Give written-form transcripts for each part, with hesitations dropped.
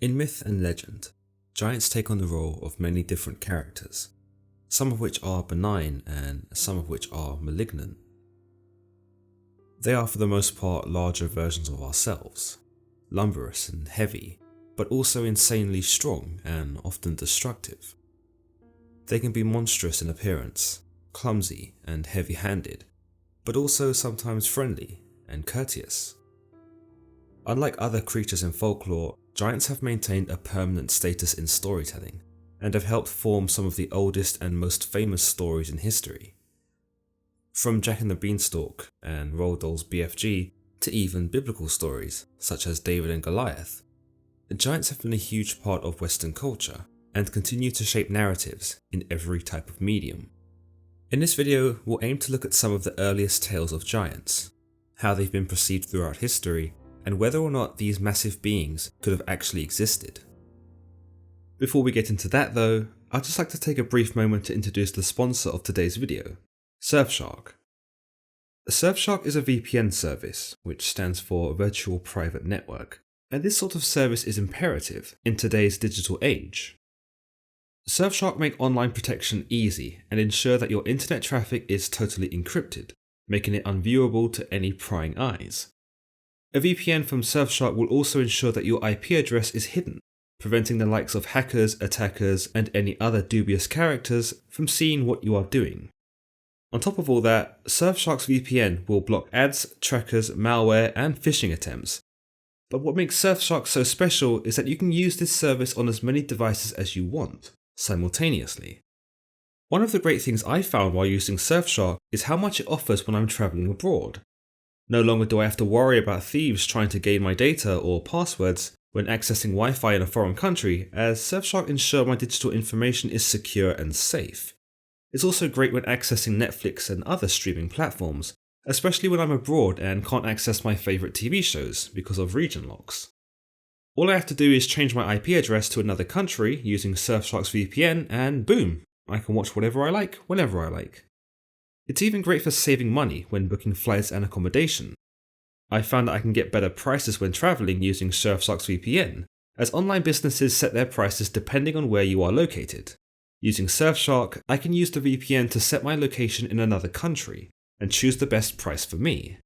In myth and legend, giants take on the role of many different characters, some of which are benign and some of which are malignant. They are for the most part larger versions of ourselves, lumberous and heavy, but also insanely strong and often destructive. They can be monstrous in appearance, clumsy and heavy-handed, but also sometimes friendly and courteous. Unlike other creatures in folklore, giants have maintained a permanent status in storytelling and have helped form some of the oldest and most famous stories in history. From Jack and the Beanstalk and Roald Dahl's BFG to even biblical stories such as David and Goliath, the giants have been a huge part of Western culture and continue to shape narratives in every type of medium. In this video, we'll aim to look at some of the earliest tales of giants, how they've been perceived throughout history, and whether or not these massive beings could have actually existed. Before we get into that though, I'd just like to take a brief moment to introduce the sponsor of today's video, Surfshark. Surfshark is a VPN service, which stands for Virtual Private Network, and this sort of service is imperative in today's digital age. Surfshark make online protection easy and ensure that your internet traffic is totally encrypted, making it unviewable to any prying eyes. A VPN from Surfshark will also ensure that your IP address is hidden, preventing the likes of hackers, attackers, and any other dubious characters from seeing what you are doing. On top of all that, Surfshark's VPN will block ads, trackers, malware, and phishing attempts. But what makes Surfshark so special is that you can use this service on as many devices as you want, simultaneously. One of the great things I found while using Surfshark is how much it offers when I'm travelling abroad. No longer do I have to worry about thieves trying to gain my data or passwords when accessing Wi-Fi in a foreign country, as Surfshark ensure my digital information is secure and safe. It's also great when accessing Netflix and other streaming platforms, especially when I'm abroad and can't access my favourite TV shows because of region locks. All I have to do is change my IP address to another country using Surfshark's VPN and boom, I can watch whatever I like, whenever I like. It's even great for saving money when booking flights and accommodation. I found that I can get better prices when travelling using Surfshark's VPN, as online businesses set their prices depending on where you are located. Using Surfshark, I can use the VPN to set my location in another country and choose the best price for me.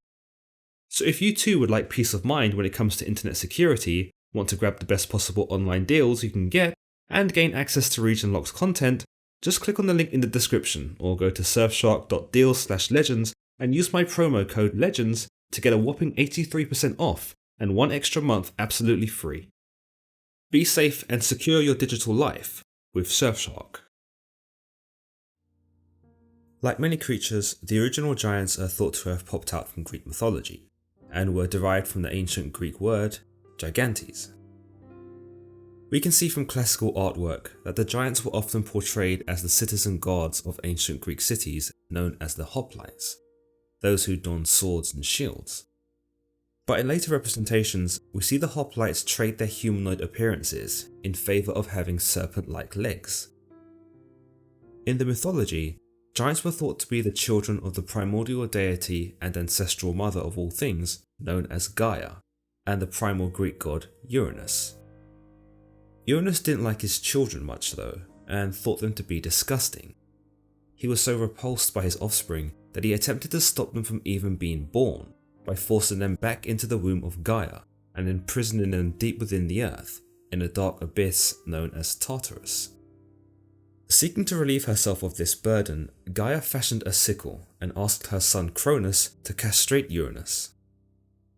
So if you too would like peace of mind when it comes to internet security, want to grab the best possible online deals you can get, and gain access to region locked content, just click on the link in the description or go to surfshark.deals/legends and use my promo code LEGENDS to get a whopping 83% off and 1 extra month absolutely free. Be safe and secure your digital life with Surfshark. Like many creatures, the original giants are thought to have popped out from Greek mythology and were derived from the ancient Greek word gigantes. We can see from classical artwork that the giants were often portrayed as the citizen gods of ancient Greek cities known as the hoplites, those who donned swords and shields. But in later representations, we see the hoplites trade their humanoid appearances in favour of having serpent-like legs. In the mythology, giants were thought to be the children of the primordial deity and ancestral mother of all things known as Gaia, and the primal Greek god Uranus. Uranus didn't like his children much though, and thought them to be disgusting. He was so repulsed by his offspring that he attempted to stop them from even being born by forcing them back into the womb of Gaia and imprisoning them deep within the earth in a dark abyss known as Tartarus. Seeking to relieve herself of this burden, Gaia fashioned a sickle and asked her son Cronus to castrate Uranus.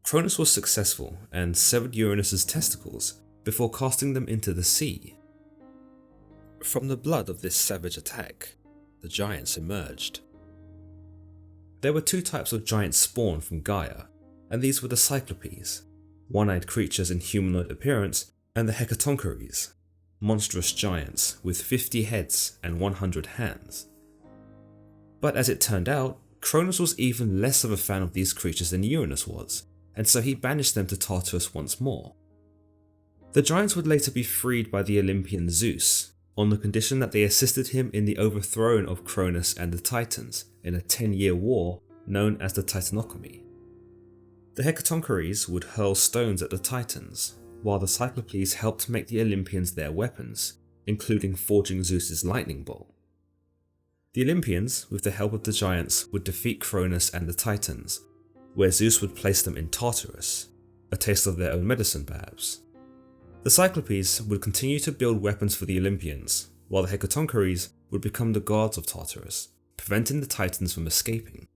Cronus was successful and severed Uranus's testicles before casting them into the sea. From the blood of this savage attack, the giants emerged. There were 2 types of giants spawned from Gaia, and these were the Cyclopes, one-eyed creatures in humanoid appearance, and the Hecatoncheires, monstrous giants with 50 heads and 100 hands. But as it turned out, Cronus was even less of a fan of these creatures than Uranus was, and so he banished them to Tartarus once more. The giants would later be freed by the Olympian Zeus, on the condition that they assisted him in the overthrowing of Cronus and the Titans in a 10-year war known as the Titanochemy. The Hecatoncheires would hurl stones at the Titans, while the Cyclopes helped make the Olympians their weapons, including forging Zeus's lightning bolt. The Olympians, with the help of the Giants, would defeat Cronus and the Titans, where Zeus would place them in Tartarus, a taste of their own medicine perhaps. The Cyclopes would continue to build weapons for the Olympians, while the Hecatoncheires would become the guards of Tartarus, preventing the Titans from escaping.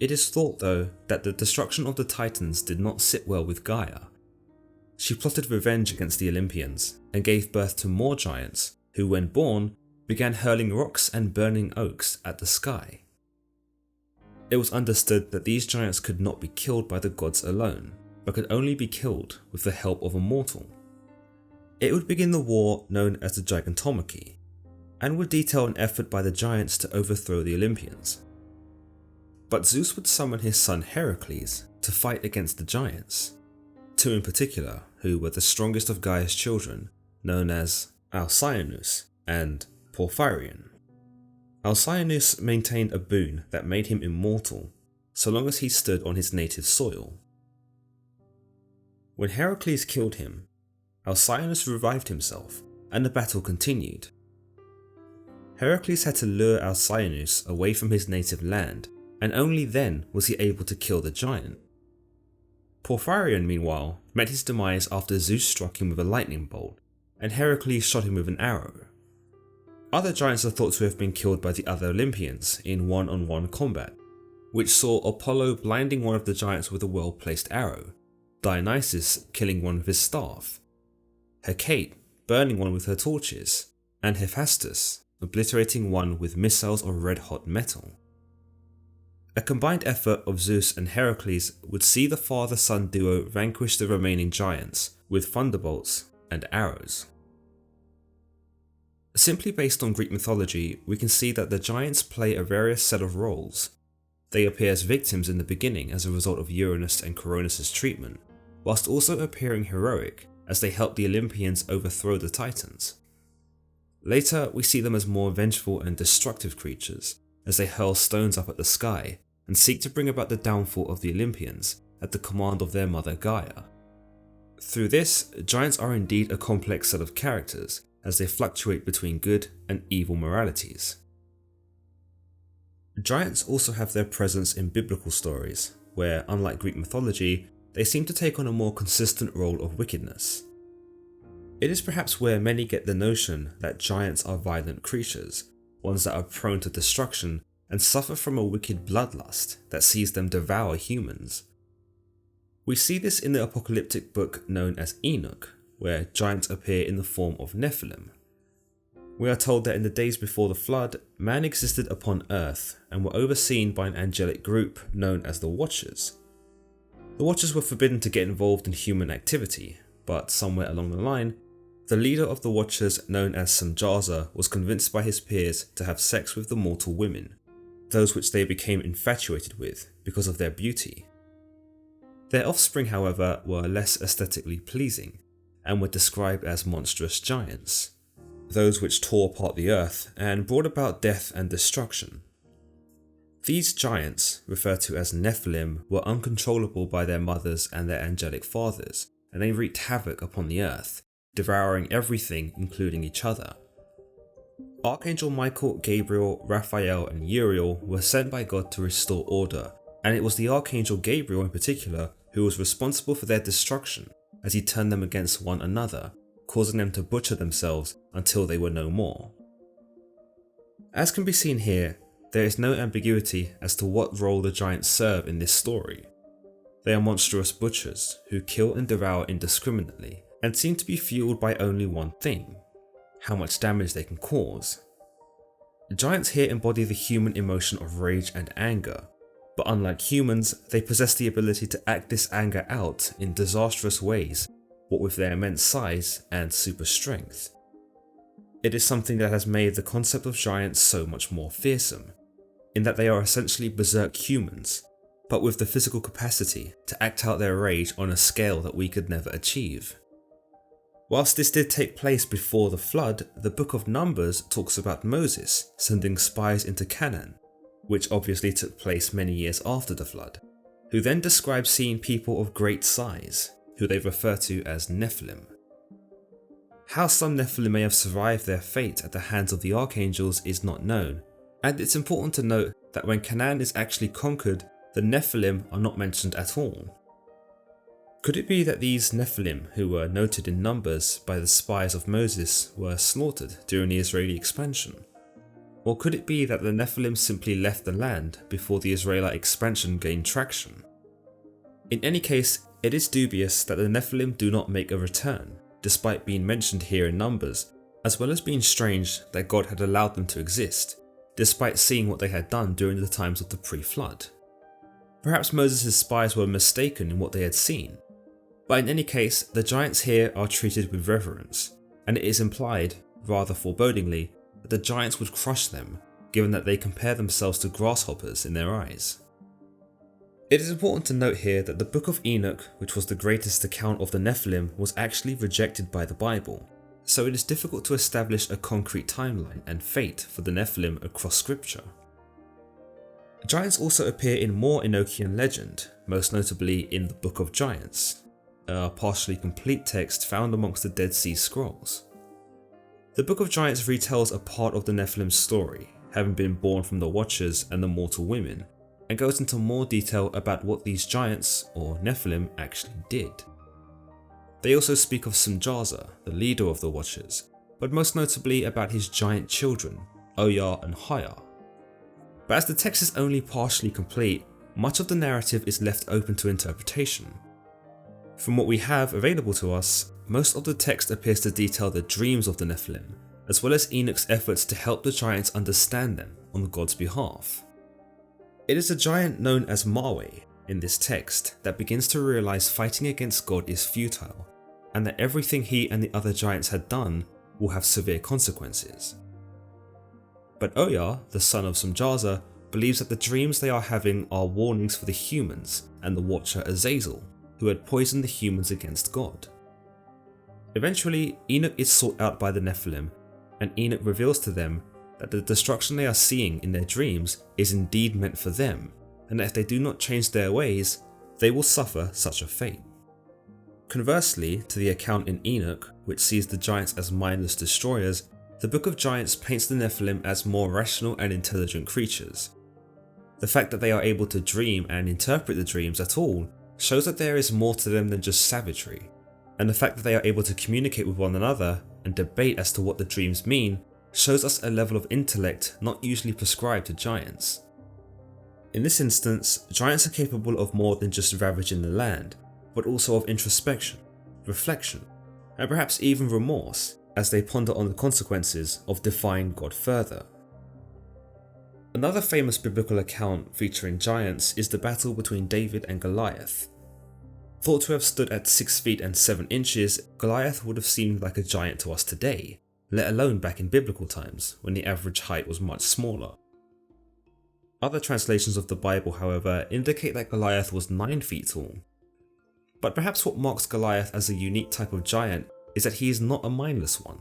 It is thought though that the destruction of the Titans did not sit well with Gaia. She plotted revenge against the Olympians and gave birth to more giants who, when born, began hurling rocks and burning oaks at the sky. It was understood that these giants could not be killed by the gods alone, but could only be killed with the help of a mortal. It would begin the war known as the Gigantomachy, and would detail an effort by the giants to overthrow the Olympians. But Zeus would summon his son Heracles to fight against the giants, two in particular who were the strongest of Gaia's children, known as Alcyoneus and Porphyrion. Alcyoneus maintained a boon that made him immortal, so long as he stood on his native soil. When Heracles killed him, Alcyoneus revived himself, and the battle continued. Heracles had to lure Alcyoneus away from his native land, and only then was he able to kill the giant. Porphyrion, meanwhile, met his demise after Zeus struck him with a lightning bolt, and Heracles shot him with an arrow. Other giants are thought to have been killed by the other Olympians in one-on-one combat, which saw Apollo blinding one of the giants with a well-placed arrow, Dionysus killing one with his staff, Hecate burning one with her torches, and Hephaestus obliterating one with missiles of red-hot metal. A combined effort of Zeus and Heracles would see the father-son duo vanquish the remaining giants with thunderbolts and arrows. Simply based on Greek mythology, we can see that the giants play a various set of roles. They appear as victims in the beginning as a result of Uranus and Coronis' treatment, whilst also appearing heroic as they help the Olympians overthrow the Titans. Later, we see them as more vengeful and destructive creatures, as they hurl stones up at the sky and seek to bring about the downfall of the Olympians at the command of their mother Gaia. Through this, giants are indeed a complex set of characters, as they fluctuate between good and evil moralities. Giants also have their presence in biblical stories, where, unlike Greek mythology, they seem to take on a more consistent role of wickedness. It is perhaps where many get the notion that giants are violent creatures, ones that are prone to destruction and suffer from a wicked bloodlust that sees them devour humans. We see this in the apocalyptic book known as Enoch, where giants appear in the form of Nephilim. We are told that in the days before the flood, man existed upon earth and were overseen by an angelic group known as the Watchers. The Watchers were forbidden to get involved in human activity, but somewhere along the line, the leader of the Watchers, known as Samjaza, was convinced by his peers to have sex with the mortal women, those which they became infatuated with because of their beauty. Their offspring, however, were less aesthetically pleasing, and were described as monstrous giants, those which tore apart the earth and brought about death and destruction. These giants, referred to as Nephilim, were uncontrollable by their mothers and their angelic fathers, and they wreaked havoc upon the earth, devouring everything including each other. Archangel Michael, Gabriel, Raphael and Uriel were sent by God to restore order, and it was the Archangel Gabriel in particular who was responsible for their destruction, as he turned them against one another, causing them to butcher themselves until they were no more. As can be seen here, there is no ambiguity as to what role the giants serve in this story. They are monstrous butchers who kill and devour indiscriminately, and seem to be fueled by only one thing: how much damage they can cause. The giants here embody the human emotion of rage and anger, but unlike humans, they possess the ability to act this anger out in disastrous ways, what with their immense size and super strength. It is something that has made the concept of giants so much more fearsome, in that they are essentially berserk humans, but with the physical capacity to act out their rage on a scale that we could never achieve. Whilst this did take place before the flood, the Book of Numbers talks about Moses sending spies into Canaan, which obviously took place many years after the flood, who then describes seeing people of great size, who they refer to as Nephilim. How some Nephilim may have survived their fate at the hands of the archangels is not known, and it's important to note that when Canaan is actually conquered, the Nephilim are not mentioned at all. Could it be that these Nephilim, who were noted in numbers by the spies of Moses, were slaughtered during the Israeli expansion? Or could it be that the Nephilim simply left the land before the Israelite expansion gained traction? In any case, it is dubious that the Nephilim do not make a return, despite being mentioned here in numbers, as well as being strange that God had allowed them to exist, despite seeing what they had done during the times of the pre-flood. Perhaps Moses' spies were mistaken in what they had seen, but in any case, the giants here are treated with reverence, and it is implied, rather forebodingly, that the giants would crush them, given that they compare themselves to grasshoppers in their eyes. It is important to note here that the Book of Enoch, which was the greatest account of the Nephilim, was actually rejected by the Bible, so it is difficult to establish a concrete timeline and fate for the Nephilim across scripture. Giants also appear in more Enochian legend, most notably in the Book of Giants, a partially complete text found amongst the Dead Sea Scrolls. The Book of Giants retells a part of the Nephilim's story, having been born from the Watchers and the mortal women, and goes into more detail about what these giants, or Nephilim, actually did. They also speak of Sanjaza, the leader of the Watchers, but most notably about his giant children, Oya and Haya. But as the text is only partially complete, much of the narrative is left open to interpretation. From what we have available to us, most of the text appears to detail the dreams of the Nephilim, as well as Enoch's efforts to help the giants understand them on God's behalf. It is a giant known as Maui in this text that begins to realize fighting against God is futile, and that everything he and the other giants had done will have severe consequences. But Oya, the son of Sanjaza, believes that the dreams they are having are warnings for the humans and the Watcher Azazel, who had poisoned the humans against God. Eventually, Enoch is sought out by the Nephilim, and Enoch reveals to them that the destruction they are seeing in their dreams is indeed meant for them, and that if they do not change their ways, they will suffer such a fate. Conversely to the account in Enoch, which sees the giants as mindless destroyers, the Book of Giants paints the Nephilim as more rational and intelligent creatures. The fact that they are able to dream and interpret the dreams at all shows that there is more to them than just savagery, and the fact that they are able to communicate with one another and debate as to what the dreams mean shows us a level of intellect not usually prescribed to giants. In this instance, giants are capable of more than just ravaging the land, but also of introspection, reflection, and perhaps even remorse as they ponder on the consequences of defying God further. Another famous biblical account featuring giants is the battle between David and Goliath. Thought to have stood at 6 feet and 7 inches, Goliath would have seemed like a giant to us today, let alone back in biblical times, when the average height was much smaller. Other translations of the Bible, however, indicate that Goliath was 9 feet tall. But perhaps what marks Goliath as a unique type of giant is that he is not a mindless one.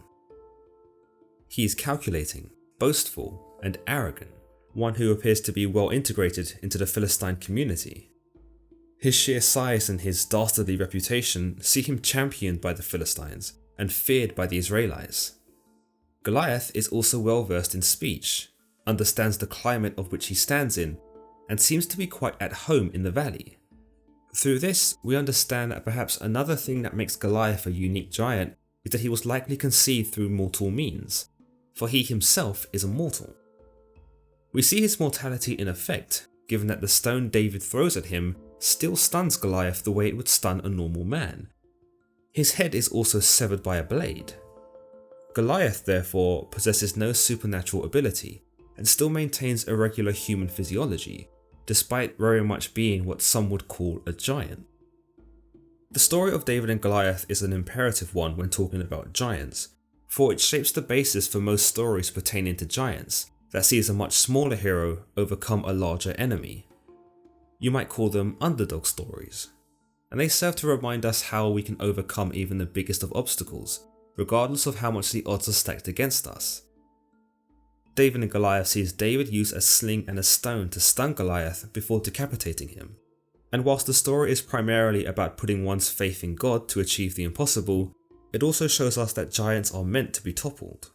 He is calculating, boastful, and arrogant, one who appears to be well integrated into the Philistine community. His sheer size and his dastardly reputation see him championed by the Philistines and feared by the Israelites. Goliath is also well versed in speech, understands the climate of which he stands in, and seems to be quite at home in the valley. Through this, we understand that perhaps another thing that makes Goliath a unique giant is that he was likely conceived through mortal means, for he himself is immortal. We see his mortality in effect, given that the stone David throws at him still stuns Goliath the way it would stun a normal man. His head is also severed by a blade. Goliath, therefore, possesses no supernatural ability, and still maintains a regular human physiology, despite very much being what some would call a giant. The story of David and Goliath is an imperative one when talking about giants, for it shapes the basis for most stories pertaining to giants, that sees a much smaller hero overcome a larger enemy. You might call them underdog stories, and they serve to remind us how we can overcome even the biggest of obstacles, regardless of how much the odds are stacked against us. David and Goliath sees David use a sling and a stone to stun Goliath before decapitating him, And whilst the story is primarily about putting one's faith in God to achieve the impossible, it also shows us that giants are meant to be toppled.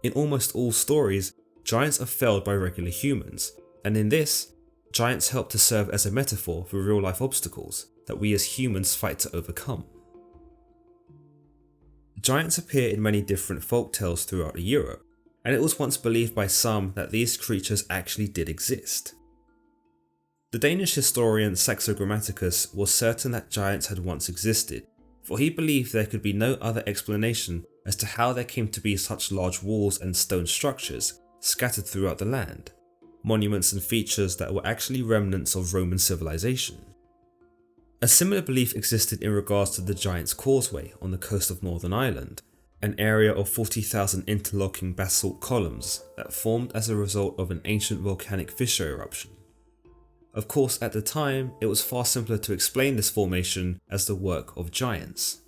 In almost all stories, giants are felled by regular humans, and in this, giants help to serve as a metaphor for real-life obstacles that we as humans fight to overcome. Giants appear in many different folktales throughout Europe, and it was once believed by some that these creatures actually did exist. The Danish historian Saxo Grammaticus was certain that giants had once existed, for he believed there could be no other explanation as to how there came to be such large walls and stone structures scattered throughout the land, monuments and features that were actually remnants of Roman civilization. A similar belief existed in regards to the Giant's Causeway on the coast of Northern Ireland, an area of 40,000 interlocking basalt columns that formed as a result of an ancient volcanic fissure eruption. Of course, at the time, it was far simpler to explain this formation as the work of giants.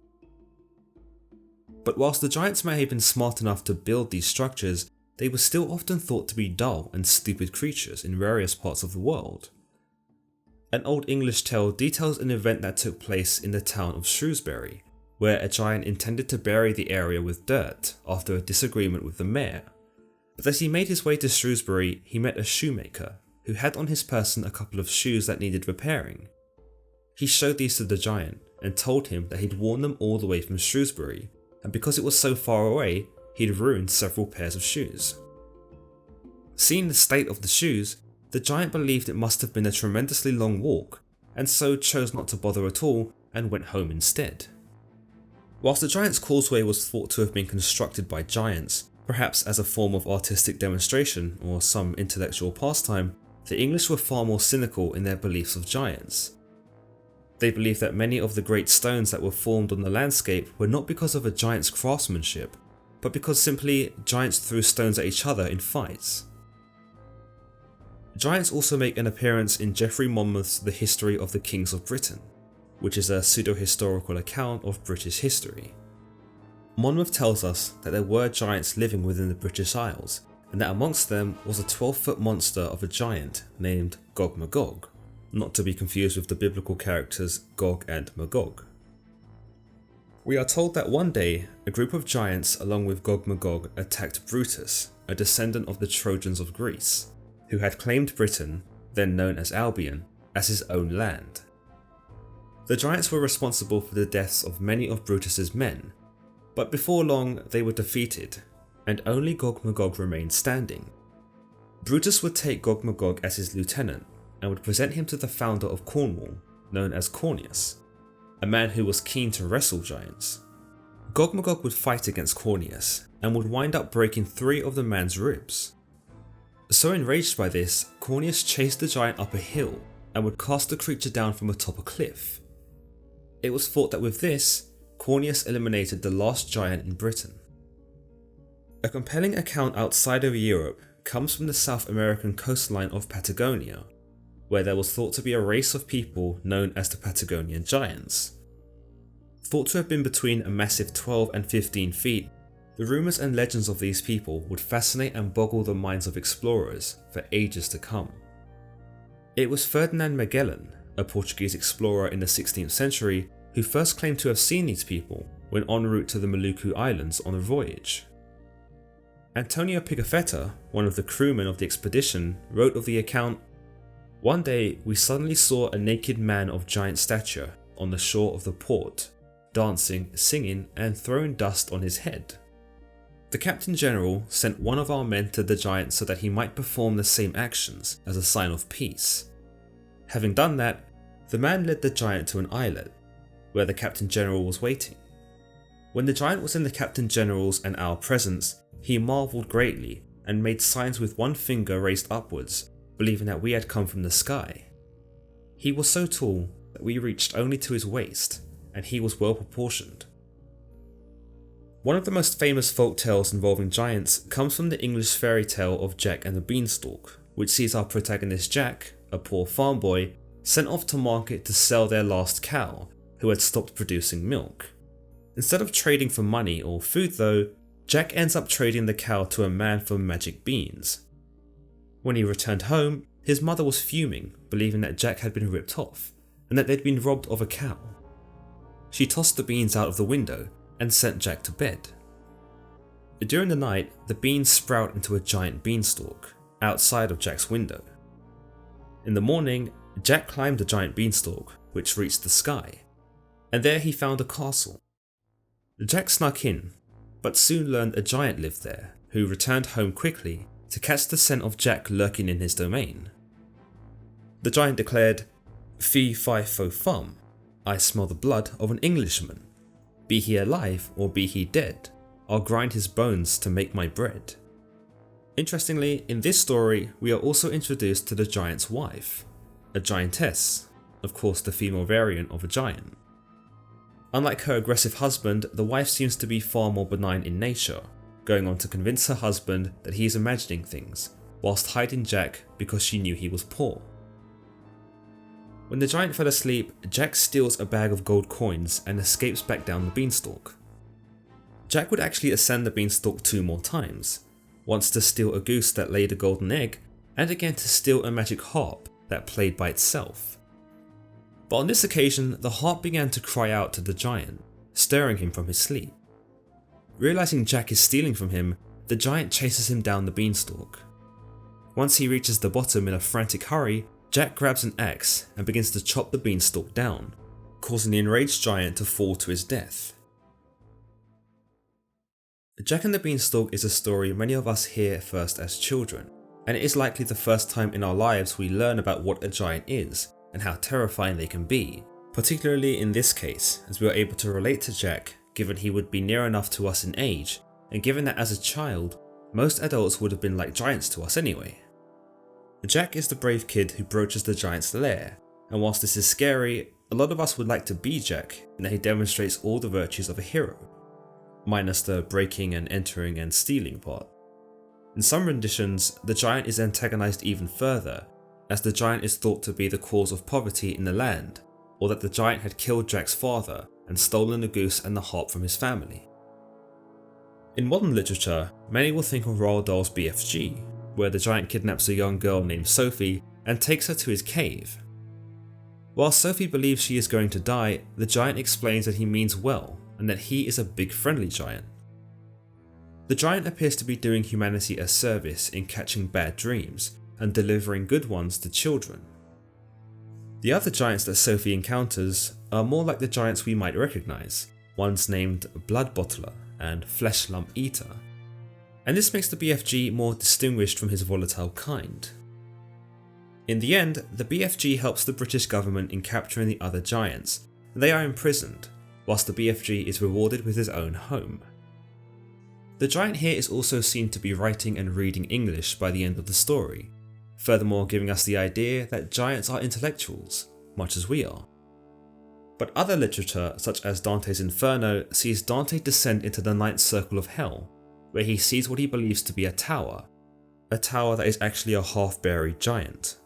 But whilst the giants may have been smart enough to build these structures, they were still often thought to be dull and stupid creatures in various parts of the world. An Old English tale details an event that took place in the town of Shrewsbury, where a giant intended to bury the area with dirt after a disagreement with the mayor. But as he made his way to Shrewsbury, he met a shoemaker who had on his person a couple of shoes that needed repairing. He showed these to the giant and told him that he'd worn them all the way from Shrewsbury, and because it was so far away, he'd ruined several pairs of shoes. Seeing the state of the shoes, the giant believed it must have been a tremendously long walk, and so chose not to bother at all and went home instead. Whilst the Giant's Causeway was thought to have been constructed by giants, perhaps as a form of artistic demonstration or some intellectual pastime, the English were far more cynical in their beliefs of giants. They believed that many of the great stones that were formed on the landscape were not because of a giant's craftsmanship, but because simply giants threw stones at each other in fights. Giants also make an appearance in Geoffrey Monmouth's The History of the Kings of Britain, which is a pseudo-historical account of British history. Monmouth tells us that there were giants living within the British Isles, and that amongst them was a 12-foot monster of a giant named Gog Magog, not to be confused with the biblical characters Gog and Magog. We are told that one day, a group of giants along with Gog Magog attacked Brutus, a descendant of the Trojans of Greece, who had claimed Britain, then known as Albion, as his own land. The giants were responsible for the deaths of many of Brutus's men, but before long they were defeated, and only Gog Magog remained standing. Brutus would take Gog Magog as his lieutenant and would present him to the founder of Cornwall, known as Corneus, a man who was keen to wrestle giants. Gog Magog would fight against Corneus and would wind up breaking 3 of the man's ribs. So enraged by this, Corneus chased the giant up a hill and would cast the creature down from atop a cliff. It was thought that with this, Corneus eliminated the last giant in Britain. A compelling account outside of Europe comes from the South American coastline of Patagonia, where there was thought to be a race of people known as the Patagonian Giants. Thought to have been between a massive 12 and 15 feet, the rumours and legends of these people would fascinate and boggle the minds of explorers for ages to come. It was Ferdinand Magellan, a Portuguese explorer in the 16th century, who first claimed to have seen these people when en route to the Maluku Islands on a voyage. Antonio Pigafetta, one of the crewmen of the expedition, wrote of the account, "One day we suddenly saw a naked man of giant stature on the shore of the port, dancing, singing, and throwing dust on his head. The Captain General sent one of our men to the giant so that he might perform the same actions as a sign of peace. Having done that, the man led the giant to an islet, where the Captain General was waiting. When the giant was in the Captain General's and our presence, he marvelled greatly and made signs with one finger raised upwards, believing that we had come from the sky. He was so tall that we reached only to his waist, and he was well proportioned." One of the most famous folk tales involving giants comes from the English fairy tale of Jack and the Beanstalk, which sees our protagonist Jack, a poor farm boy, sent off to market to sell their last cow, who had stopped producing milk. Instead of trading for money or food though, Jack ends up trading the cow to a man for magic beans. When he returned home, his mother was fuming, believing that Jack had been ripped off and that they'd been robbed of a cow. She tossed the beans out of the window and sent Jack to bed. During the night, the beans sprout into a giant beanstalk outside of Jack's window. In the morning, Jack climbed the giant beanstalk, which reached the sky, and there he found a castle. Jack snuck in, but soon learned a giant lived there, who returned home quickly to catch the scent of Jack lurking in his domain. The giant declared, "Fee fi fo fum, I smell the blood of an Englishman. Be he alive or be he dead, I'll grind his bones to make my bread." Interestingly, in this story, we are also introduced to the giant's wife, a giantess, of course the female variant of a giant. Unlike her aggressive husband, the wife seems to be far more benign in nature, going on to convince her husband that he is imagining things, whilst hiding Jack because she knew he was poor. When the giant fell asleep, Jack steals a bag of gold coins and escapes back down the beanstalk. Jack would actually ascend the beanstalk 2 more times, once to steal a goose that laid a golden egg, and again to steal a magic harp that played by itself. But on this occasion, the harp began to cry out to the giant, stirring him from his sleep. Realizing Jack is stealing from him, the giant chases him down the beanstalk. Once he reaches the bottom in a frantic hurry, Jack grabs an axe and begins to chop the beanstalk down, causing the enraged giant to fall to his death. Jack and the Beanstalk is a story many of us hear first as children, and it is likely the first time in our lives we learn about what a giant is and how terrifying they can be, particularly in this case, as we are able to relate to Jack given he would be near enough to us in age, and given that as a child, most adults would have been like giants to us anyway. Jack is the brave kid who broaches the giant's lair, and whilst this is scary, a lot of us would like to be Jack in that he demonstrates all the virtues of a hero, minus the breaking and entering and stealing part. In some renditions, the giant is antagonized even further, as the giant is thought to be the cause of poverty in the land, or that the giant had killed Jack's father and stolen the goose and the harp from his family. In modern literature, many will think of Roald Dahl's BFG, where the giant kidnaps a young girl named Sophie and takes her to his cave. While Sophie believes she is going to die, the giant explains that he means well and that he is a big friendly giant. The giant appears to be doing humanity a service in catching bad dreams and delivering good ones to children. The other giants that Sophie encounters are more like the giants we might recognise, ones named Blood Bottler and Flesh Lump Eater, and this makes the BFG more distinguished from his volatile kind. In the end, the BFG helps the British government in capturing the other giants, and they are imprisoned, whilst the BFG is rewarded with his own home. The giant here is also seen to be writing and reading English by the end of the story, furthermore giving us the idea that giants are intellectuals, much as we are. But other literature, such as Dante's Inferno, sees Dante descend into the ninth circle of hell, where he sees what he believes to be a tower that is actually a half-buried giant.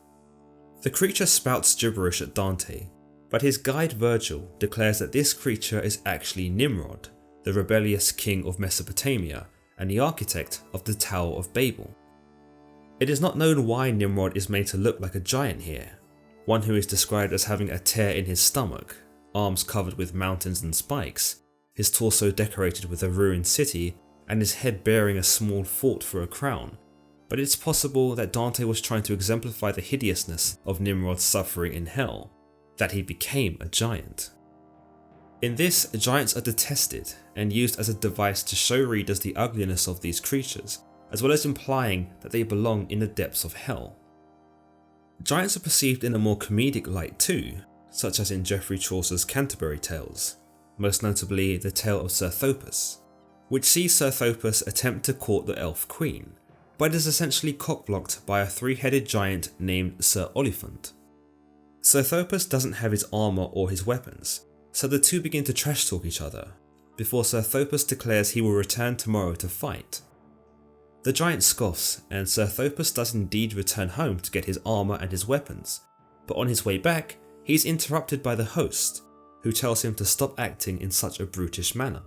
The creature spouts gibberish at Dante, but his guide Virgil declares that this creature is actually Nimrod, the rebellious king of Mesopotamia and the architect of the Tower of Babel. It is not known why Nimrod is made to look like a giant here, one who is described as having a tear in his stomach, arms covered with mountains and spikes, his torso decorated with a ruined city, and his head bearing a small fort for a crown, but it's possible that Dante was trying to exemplify the hideousness of Nimrod's suffering in hell, that he became a giant. In this, giants are detested and used as a device to show readers the ugliness of these creatures, as well as implying that they belong in the depths of hell. Giants are perceived in a more comedic light too, such as in Geoffrey Chaucer's Canterbury Tales, most notably the tale of Sir Thopas, which sees Sir Thopas attempt to court the elf queen, but is essentially cockblocked by a three-headed giant named Sir Oliphant. Sir Thopas doesn't have his armour or his weapons, so the two begin to trash talk each other, before Sir Thopas declares he will return tomorrow to fight. The giant scoffs, and Sir Thopas does indeed return home to get his armour and his weapons, but on his way back, he is interrupted by the host, who tells him to stop acting in such a brutish manner.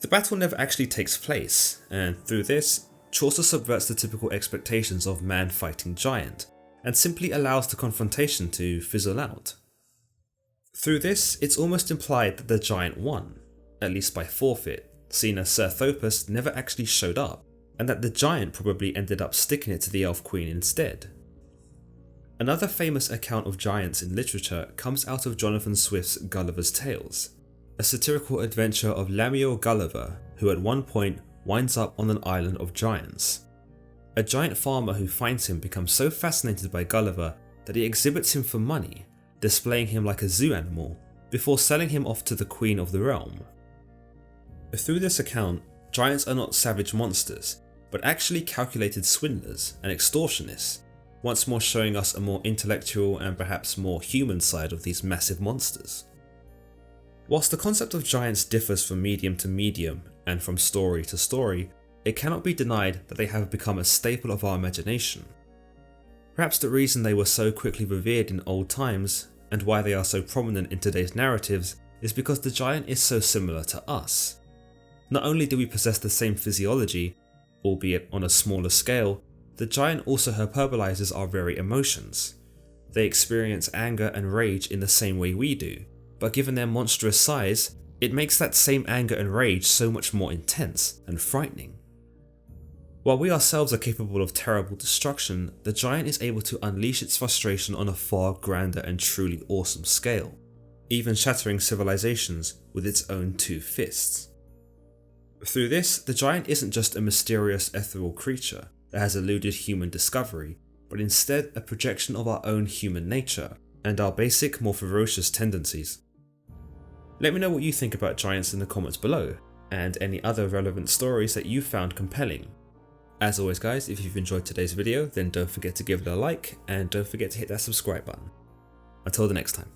The battle never actually takes place, and through this, Chaucer subverts the typical expectations of man fighting giant, and simply allows the confrontation to fizzle out. Through this, it's almost implied that the giant won, at least by forfeit, seeing as Sir Thopas never actually showed up, and that the giant probably ended up sticking it to the Elf Queen instead. Another famous account of giants in literature comes out of Jonathan Swift's Gulliver's Tales, a satirical adventure of Lemuel Gulliver, who at one point winds up on an island of giants. A giant farmer who finds him becomes so fascinated by Gulliver that he exhibits him for money, displaying him like a zoo animal, before selling him off to the Queen of the realm. Through this account, giants are not savage monsters, but actually calculated swindlers and extortionists, once more showing us a more intellectual and perhaps more human side of these massive monsters. Whilst the concept of giants differs from medium to medium and from story to story, it cannot be denied that they have become a staple of our imagination. Perhaps the reason they were so quickly revered in old times, and why they are so prominent in today's narratives, is because the giant is so similar to us. Not only do we possess the same physiology, albeit on a smaller scale, the giant also hyperbolizes our very emotions. They experience anger and rage in the same way we do, but given their monstrous size, it makes that same anger and rage so much more intense and frightening. While we ourselves are capable of terrible destruction, the giant is able to unleash its frustration on a far grander and truly awesome scale, even shattering civilizations with its own 2 fists. Through this, the giant isn't just a mysterious ethereal creature that has eluded human discovery, but instead a projection of our own human nature and our basic, more ferocious tendencies. Let me know what you think about giants in the comments below, and any other relevant stories that you found compelling. As always guys, if you've enjoyed today's video, then don't forget to give it a like, and don't forget to hit that subscribe button. Until the next time.